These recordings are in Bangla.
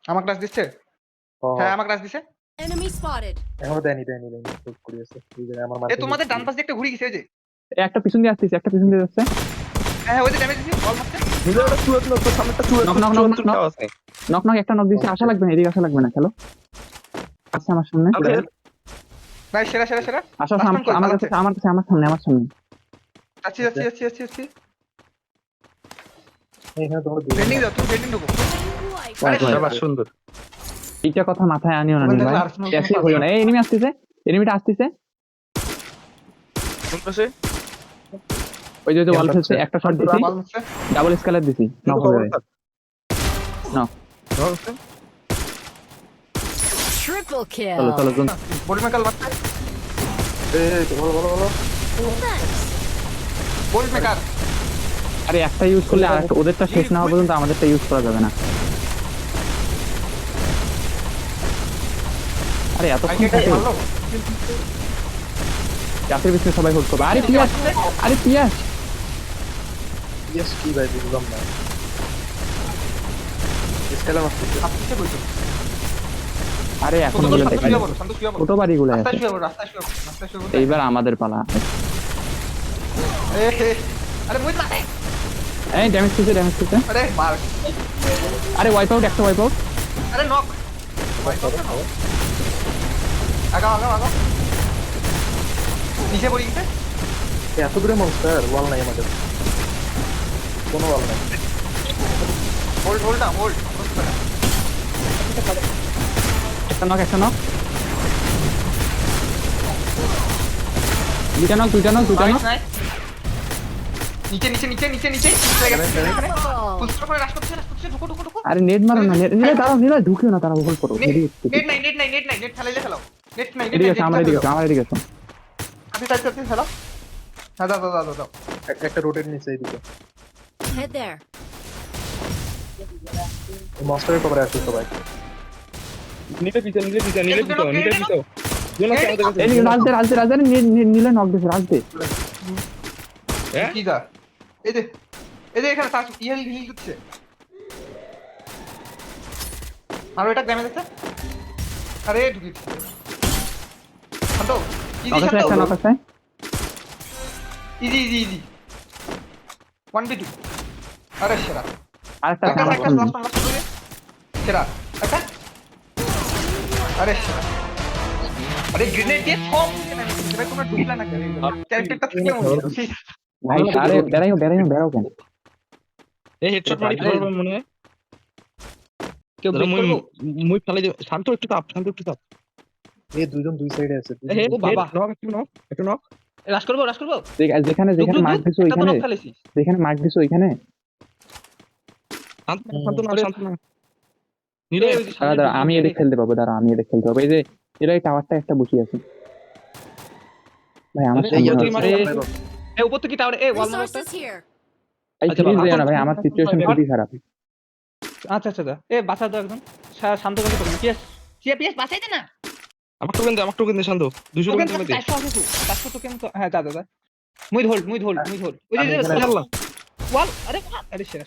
আমাকে ক্লাস দিচ্ছে হ্যাঁ আমাকে ক্লাস দিচ্ছে Enemy spotted. এখনো দেয়নি খুব করিয়েছে এই যে আমার এ তোমাদের ডান পাশে একটা ঘুরে গেছে ওই যে একটা পিছন দিয়ে আসতেছে যাচ্ছে হ্যাঁ ওই যে ড্যামেজ দিছি বল মারছে নক নক একটা নক দিছে আশা লাগবে না এদিকে আশা লাগবে না খেলো আচ্ছা আমার সামনে ভাই সেরা সেরা সেরা আশা আমার কাছে আমার সামনে আচ্ছা আচ্ছা আচ্ছা আচ্ছা আচ্ছা এখানে তোমরা ট্রেন্ডিং দাও তুমি ট্রেন্ডিং ঢোকো সুন্দর এইটা কথা মাথায় আনিও না ভাই ক্যাসি হইও না এই এনিমি আসতেছে এনিমিটা আসতেছে কোন পাশে ওই যে ওয়াল ফেসে একটা শট দিছি ডাবল স্কেলার দিছি নক হবে নক Triple kill. চলো জোন বল মেকাল মারছে বলো Thanks. বল মেকার আরে একটা ইউজ করলে আর ওদেরটা শেষ না হওয়া পর্যন্ত আমাদেরটা ইউজ করা যাবে না আরে এত ভালো চাকরির পিছনে সবাই হোল্ড করবে আরে পিয়াস ইয়েস কি ভাই বুঝলাম না স্কেলার মারতে আপনি কইছো আরে এখন বলে দেখেন ছোট বাড়িগুলো আছে রাস্তা এইবার আমাদের পালা আরে মুই মারে এই ড্যামেজ দিছে আরে মার আরে ওয়াইপ আউট একটা ওয়াইপ আউট আরে নক আগা নিচে পড়ে গেছে এত দূরে মনস্টার ওয়াল নাই আমাদের কোনো ওয়াল নাই হোল্ড না হোল্ড একটা নক দুইটা নক নিচে পুস্ট করে রাশ করছে ঢুকো আরে নেট মারো না নেট দাঁড়াও ঢুকিও না তারা হোল্ড করো নেট নাই খেলাইলে খেলাও নেট নাই এদিকে আসো আমার এদিকে আসো আপনি তাড়াতাড়ি খেলাও হ্যাঁ দাও একটা রোটেট নিচে এইদিকে Head there. মনস্টারের কভারে আছে সবাই নিতে পিছো জোন আছে আমাদের কাছে এই রাজদে নিলে নক দিছে রাজদে হ্যাঁ কি দা এই যে এখানে তার হিল দিচ্ছে আর এটা ড্যামেজ আছে আরে ঢুকি শান্ত একটা নক আছে ইজি 1v2 আরে সেরা আরেকটা সেরা একটা আরে সেরা আরে গ্রেনেড দিয়ে সব সেটা তোমরা ঢুকলা না কেন ক্যারেক্টারটা থেকে ভাই আরে বেরাও কেন এই হেডশট মারি পড়বে মনে হয় কেউ ব্রেক করব মুই ফেলে যাব শান্ত একটু তাপ এই দুইজন দুই সাইডে আছে ও বাবা একটু নক রাশ করব যেখানে মার্ক দিছো ওইখানে শান্ত না নিলে দাঁড়া আমি এটা খেলতে পারবো এই যে এরা এই টাওয়ারটা একটা বসিয়ে আছে ভাই আমার এই উপর থেকে টাওয়ারে এই ওয়াল মারতে Resources here. এই প্লিজ দেও না ভাই আমার সিচুয়েশন খুবই খারাপ আচ্ছা এ বাঁচা দাও একদম শান্ত করে করুন পিএস বাঁচাইতে না আমাকে টোকেন দে শান্ত 200 টোকেন দে 400 টোকেন তো হ্যাঁ দাদা মুই হোল্ড ওই যে ওয়াল আরে সেরা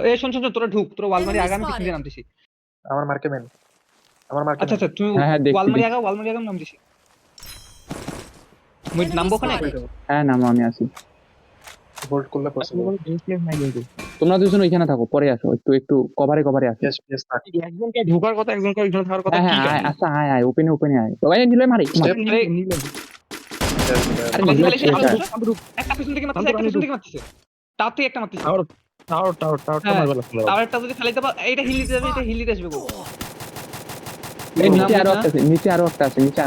এই শোন তোরা ঢুক তোরা ওয়াল মারি আগামী পিছনে নামতেছি আমার মার্কে আচ্ছা তুই ওয়াল মারি আগাম নামতেছি মুই নামবো কোনে হ্যাঁ নামো আমি আসি হোল্ড করলে পসিবল তোমরা দুজন ওইখানে থাকো পরে আসো একটু কভারে আসো ইয়েস থাক একজনকে ঢোকার কথা একজনকে ওইখানে থাকার কথা কি হ্যাঁ আচ্ছা আয় ওপেনে আয় ভাই নিলে মারি আরে একটা পিছন থেকে মারতেছে তার থেকে একটা মারতেছে টাওয়ারটা মারবা লাগবে টাওয়ারটা যদি ফেলাইতে পার এইটা হিলিতে আসবে এই নিচে আরো একটা আছে নিচে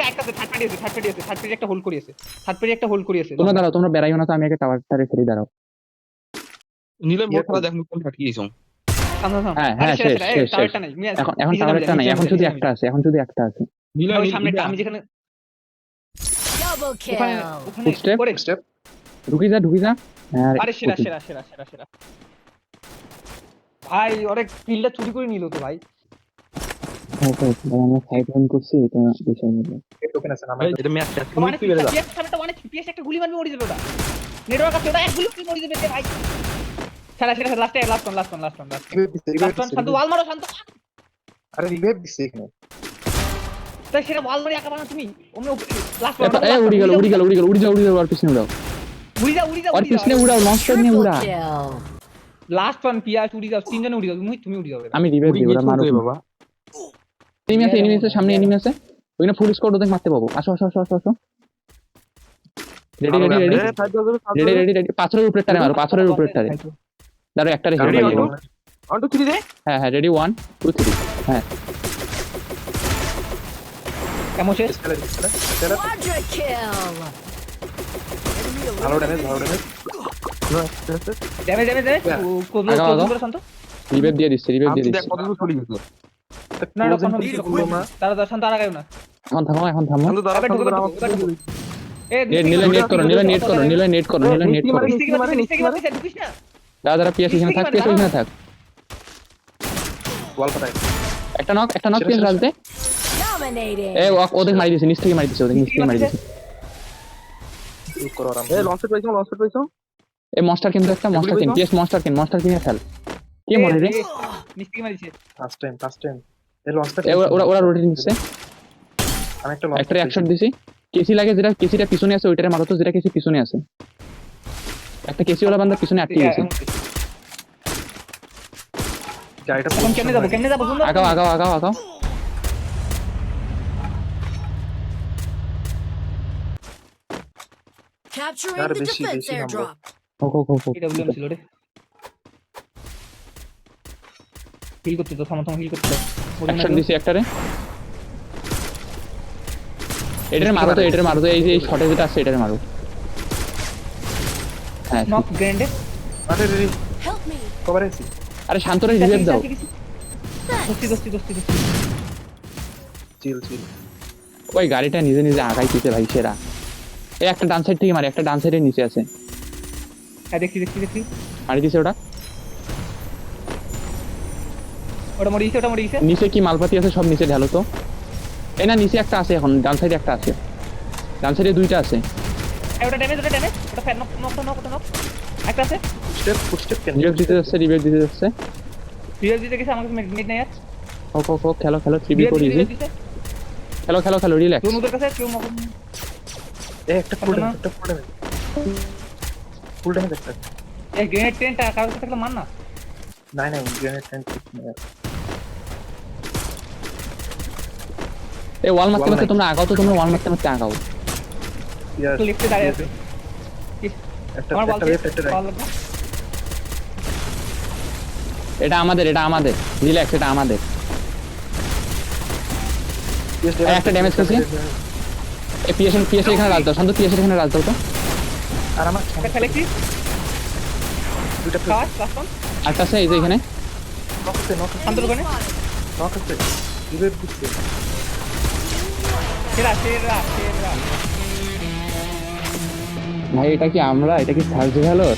একটা থার্ড পার্টি একটা হোল্ড করিয়েছে তোমরা দাঁড়াও তোমরা বেরাইও না তো আমি একটা টাওয়ারটারে ফেরি দাঁড়াও নিলে মোট খেলা দেখ কোন ফাটকি গেছো হ্যাঁ শেষ টাওয়ারটা নাই এখন টাওয়ারটা নাই এখন শুধু একটা আছে নিলে সামনে আমি যেখানে Double kill. স্টেপ ঢুকি যা আরে সেরা ভাই অনেক কিলটা চুরি করে নিল তো ভাই আমরা ফাইট রান করছি এটা বিষয় নেই এই টোকেন আছে না এটা ম্যাচ মুই তুই বেরে যা পিএস একটা গুলি মারবে মরে যাবে ওটা নেটওয়ার্ক আছে ওটা এক গুলি মরে যাবে ভাই সেরা সেরা লাস্ট ওয়ান লাস্ট ওয়ান শান্ত ওয়াল মারো শান্ত আরে রিভাইভ দিছে এখানে তাই সেটা ওয়াল মারি একা বানা তুমি ওমে লাস্ট এ উড়ি গেল আর পিছনে উড়াও উড়ি আর পিছনে উড়াও লঞ্চ প্যাড নিয়ে Triple উড়া kill. লাস্ট ওয়ান পিয়াস উড়ি যাও তিনজনে উড়ি যাও তুমি উড়ি যাও আমি রিভাইভ দিই ওরা মারো বাবা এনিমি আছে সামনে এনিমি আছে ওখানে ফুল স্কোয়াড ওদের মারতে পাবো আসো রেডি পাথরের উপরে টারে মারো দাঁড়ো একটারে হেড Ready, মারি one, 1 2 3 দে হ্যাঁ রেডি 1 2 3 হ্যাঁ কেমন শেষ Quadra kill. ভালো ড্যামেজ ড্যামেজ আগাও, আগাও। করে শান্ত রিভাইভ দিয়ে দিচ্ছে আমি দেখ কত দূর চলে গেছে না তারা শান্ত আর আগাও না এখন থামো শান্ত দাঁড়া এবার শান্ত ঢুকে দাঁড়া ঢুকে নিলে নেট করো ঢুকিস না দাদা পিএস এখানে থাক পিএস এখানে থাক ওয়াল পাতায় একটা নক পিএস রাজতে Dominating. এ ওদের মারি দিছে নিচ থেকে মারি দিছে ইউজ করো আরাম এ লঞ্চ পাইছো এই মনস্টার কিন্তু একটা মনস্টার কিন পিএস মনস্টার কিনে ফেল কে মরে রে মিস্টেক মারিছে ফার্স্ট টাইম এই লঞ্চটা এ ওরা রোটেট নিচ্ছে আমি একটা একটা একশট দিছি কেসি লাগে যেটা কেসিটা পিছনে আছে ওইটারে মারো তো যেটা কেসি পিছনে আছে একটা কেসি ওলা বান্দা পিছনে আটকে গেছে গাড়িটা এখন কেমনে যাব বন্ধু আগাও Capturing Gotta the be defense CDC number. airdrop. AWM ছিল রে হিল করতে তো থামো হিল করতে একশট দিছি একটারে এটারে মারো তো এই যে শটে যেটা আছে এটারে মারো হ্যাঁ নক গ্র্যান্ডে আরে রে Help me. কভার আছি আরে শান্তরে রিভাইভ দাও দোস্তি চিল ওই গাড়িটা নিজে আগাইতেছে ভাই সেরা এই একটা ডান সাইড থেকে মারে একটা ডান সাইডের নিচে আছে হ্যাঁ দেখি মারি দিছে ওটা ওটা মরে গেছে নিচে কি মালপাতি আছে সব নিচে ঢালো তো এই না নিচে একটা আছে এখন ডান সাইডে একটা আছে ডান সাইডে দুইটা আছে ওটা ড্যামেজ ওটা ফ্যান নক একটা আছে ফুটস্টেপ কেন রিভাইভ দিতে যাচ্ছে রিয়েল দিতে গেছে আমাকে মিড নাই আর ও খেলো 3v4 ইজি খেলো রিল্যাক্স তোর ওদের কাছে কেউ মক এই একটা ফুল ড্যামেজ একটা এই গ্রেনেড টেনটা কারোর কাছে থাকলে মার না নাই গ্রেনেড টেন্ট নেই এই ওয়াল মারতে তোমরা আগাও তো তোমরা ওয়াল মারতে আগাও ইয়ার লিফটে দাঁড়িয়ে আছে আমার বল লেফট একটা রাইট বল লাগবে এটা আমাদের রিল্যাক্স এটা আমাদের একটা ড্যামেজ করছি এই পিএস এখানে রাজ দাও শান্ত পিএস এখানে রাজ দাও তো আর আমার একটা খেলেছি দুটো কাজ লাস্ট ওয়ান আরেকটা আছে এই যে এখানে নক শান্তর ওখানে রিভাইভ দিচ্ছে সেরা ভাই এটা কি সার্চ ভ্যালোর